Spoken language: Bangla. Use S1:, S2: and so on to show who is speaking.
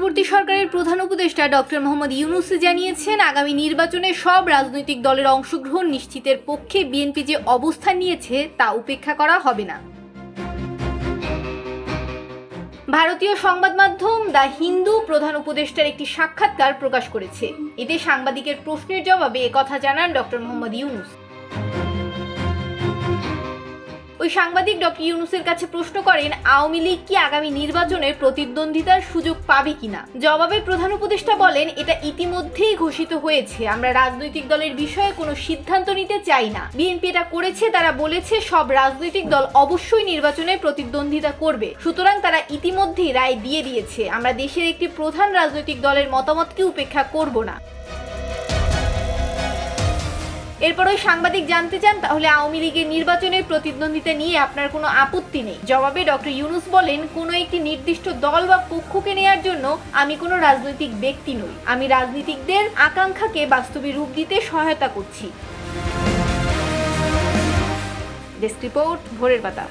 S1: অন্তর্বর্তী সরকারের প্রধান উপদেষ্টা ডক্টর মোহাম্মদ ইউনূস জানিয়েছেন, আগামী নির্বাচনে সব রাজনৈতিক দলের অংশগ্রহণ নিশ্চিতের পক্ষে বিএনপি যে অবস্থান নিয়েছে তা উপেক্ষা করা হবে না। ভারতীয় সংবাদ মাধ্যম দ্য হিন্দু প্রধান উপদেষ্টার একটি সাক্ষাৎকার প্রকাশ করেছে। এতে সাংবাদিকের প্রশ্নের জবাবে একথা জানান ডক্টর মোহাম্মদ ইউনূস। ওই সাংবাদিক ডক্টর ইউনূসের কাছে প্রশ্ন করেন, আওয়ামী লীগ কি আগামী নির্বাচনে প্রতিদ্বন্দ্বিতার সুযোগ পাবে কিনা। জবাবে প্রধান উপদেষ্টা বলেন, এটা ইতিমধ্যেই ঘোষিত হয়েছে। আমরা রাজনৈতিক দলের বিষয়ে কোনো সিদ্ধান্ত নিতে চাই না। বিএনপি এটা করেছে, তারা বলেছে সব রাজনৈতিক দল অবশ্যই নির্বাচনে প্রতিদ্বন্দ্বিতা করবে, সুতরাং তারা ইতিমধ্যেই রায় দিয়ে দিয়েছে। আমরা দেশের একটি প্রধান রাজনৈতিক দলের মতামতকে উপেক্ষা করব না। এরপর ওই সাংবাদিক জানতে চান, তাহলে আওয়ামী লীগের নির্বাচনের প্রতিদ্বন্দ্বিতা নিয়ে আপনার কোনো আপত্তি নেই। জবাবে ডক্টর ইউনূস বলেন, কোনো একটি নির্দিষ্ট দল বা পক্ষকে নেয়ার জন্য আমি কোনো রাজনৈতিক ব্যক্তি নই। আমি রাজনীতিকদের আকাঙ্ক্ষাকে বাস্তবে রূপ দিতে সহায়তা করছি। ডেস্ক রিপোর্ট, ভোরের পাতা।